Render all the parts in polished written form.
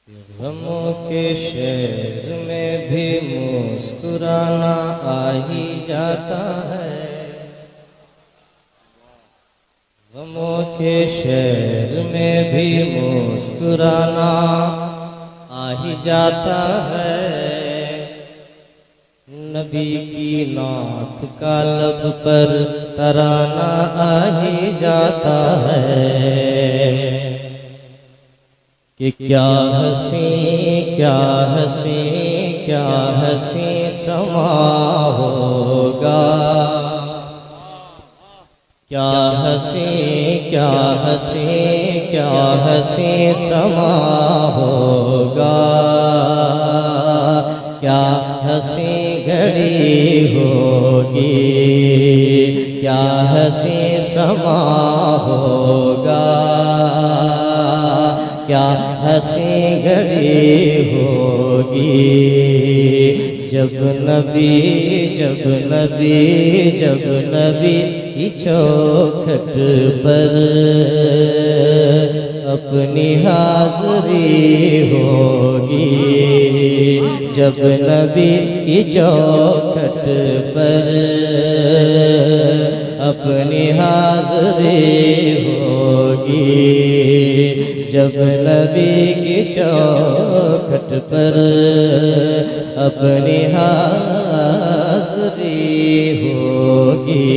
गमों के शहर में भी मुस्कुराना आ ही जाता है। गमों के शहर में भी मुस्कुराना आ ही जाता है। नबी की नात का लब पर तराना आ ही जाता है कि क्या हंसी क्या हंसी क्या हंसी समा होगा, क्या हंसी क्या हंसी क्या हंसी समा होगा, क्या हंसी घड़ी होगी, क्या हंसी समा होगा, क्या हंसी घड़ी होगी। जब नबी की चौखट पर अपनी हाज़री होगी, जब नबी की चौखट पर अपनी हाज़री होगी, जब नबी की चौखट पर अपनी हाज़री होगी।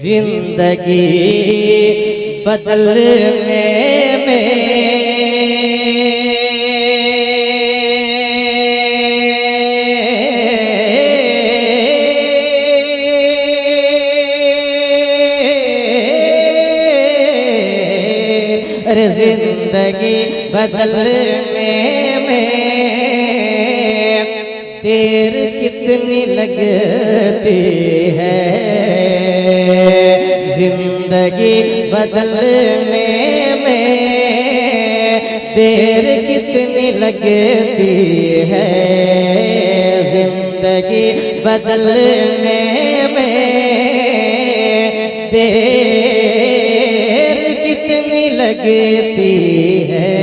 जिंदगी बदलने में अरे जिंदगी बदलने में देर कितनी लगती है, जिंदगी बदलने में देर कितनी लगती है, जिंदगी बदलने में देर कितनी लगती है।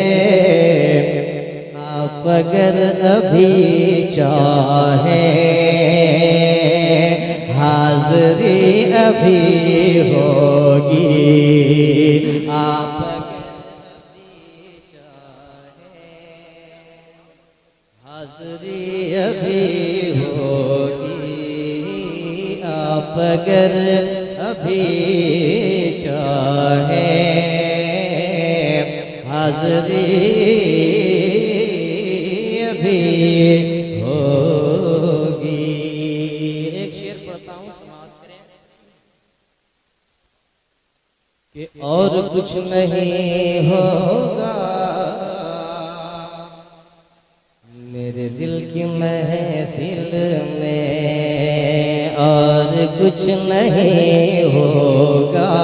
आप अगर अभी चाहें हाज़री अभी होगी, आप अगर अभी चाहें हाज़री अभी होगी, आप अगर अभी चाहें हाज़री अभी होगी। एक शेर पढ़ता हूँ, समाप्त करें कि और कुछ नहीं होगा मेरे दिल की महफिल में, और कुछ नहीं होगा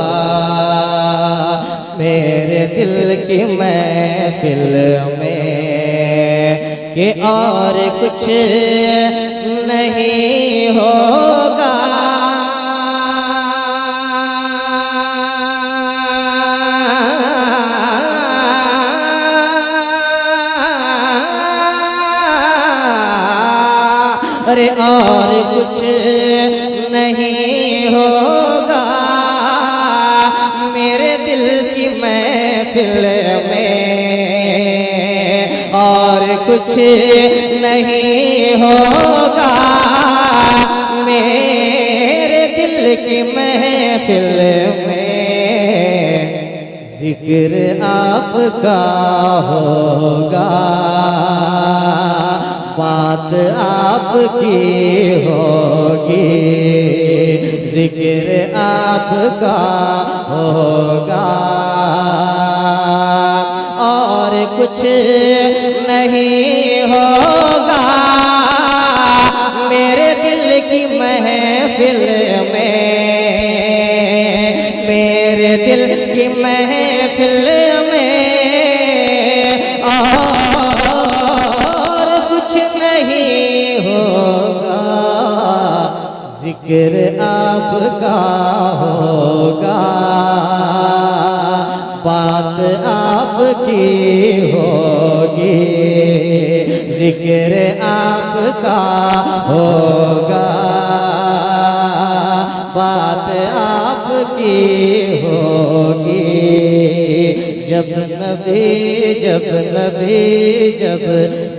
मेरे दिल की महफिल में, कि और कुछ नहीं होगा अरे और कुछ नहीं होगा मेरे दिल की महफिल में, और कुछ नहीं होगा मेरे दिल की महफिल में। जिक्र आपका होगा, बात आपकी होगी, जिक्र आपका होगा, और कुछ नहीं होगा मेरे दिल की महफिल में, मेरे दिल की महफिल में, और कुछ नहीं होगा जिक्र आपका होगा, बात आप आपकी होगी, जिक्र आपका होगा, बात आपकी होगी। जब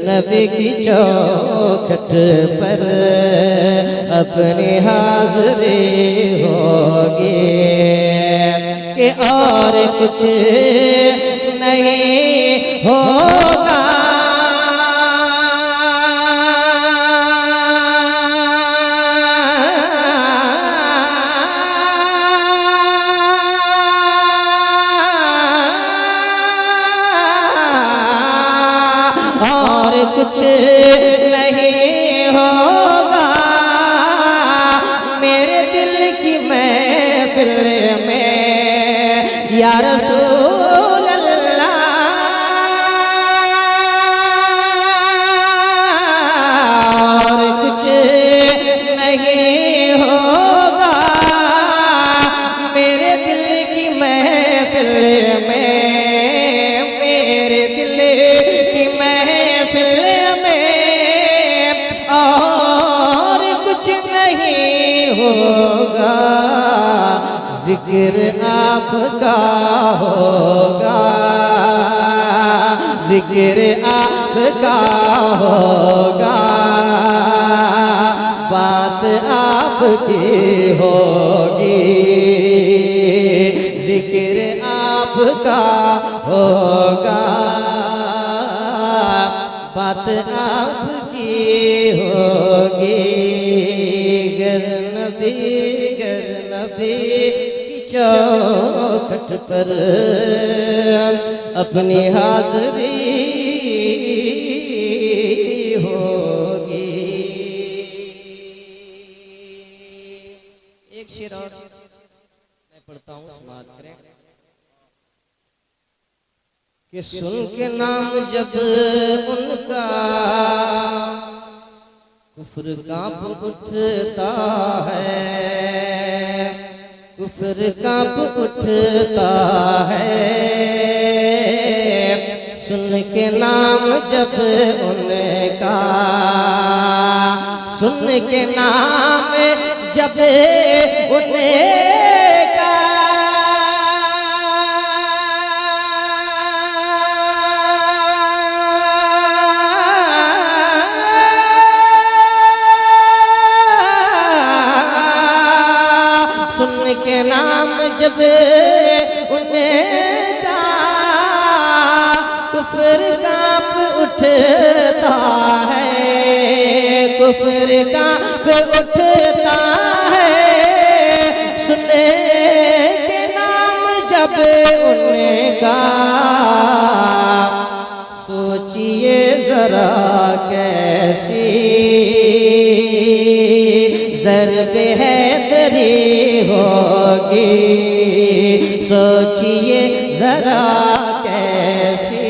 नबी की चौखट पर अपनी हाज़री होगी, कि और कुछ नहीं होगा। और कुछ नहीं होगा मेरे दिल की महफिल में, या रसूल अल्लाह। और कुछ नहीं होगा मेरे दिल की महफिल में, मेरे दिल की महफिल में और कुछ नहीं होगा, जिक्र आपका होगा, जिक्र आपका होगा, बात आपकी होगी, जिक्र आपका होगा, बात आपकी होगी। गर नबी की चौखट पर अपनी हाज़री होगी। एक शेर और मैं पढ़ता हूँ, समाज करें। कि सुन के नाम जब उनका कुफ्र कांप उठता है, कुफ्र कांप उठता है। सुन के नाम जब उनका, सुन के नाम जब उनका, सुन के नाम जब उनका कुफ्र कांप उठता है, कुफ्र कांप उठता है। सुन के नाम जब उनका, सोचिए जरा कैसी ज़र्ब हैदरी होगी, सोचिए जरा कैसी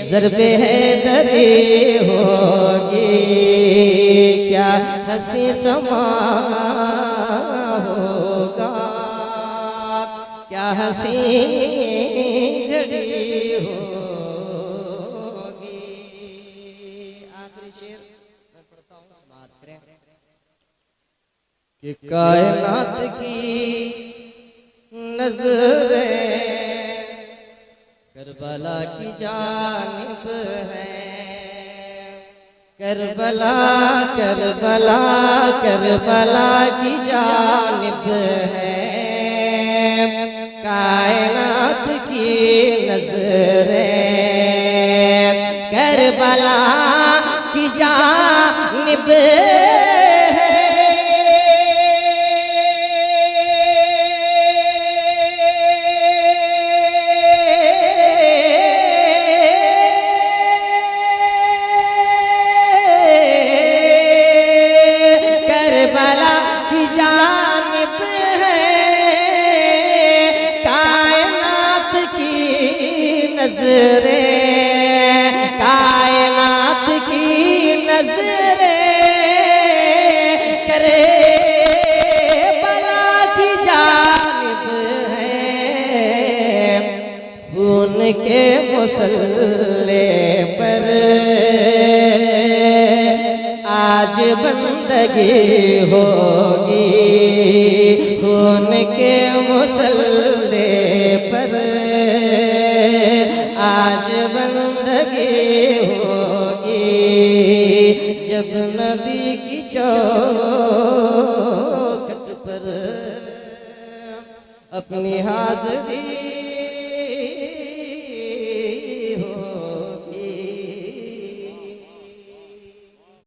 ज़र्ब हैदरी होगी। क्या हंसी समा होगा, क्या हंसी घड़ी होगी। आखिरी शेर मैं पढ़ता हूँ, समाज करें। कि कायनात की नज़रें करबला की जानिब है, करबला करबला करबला की जानिब है। कायनात की नज़रें करबला की जानिब कायनात की नज़रें करे बला की जानिब है। उनके मुसल्ले पर आज बंदगी होगी, उनके मुसल्ले पर आज बंदगी होगी। जब नबी की चौखट पर अपनी हाज़री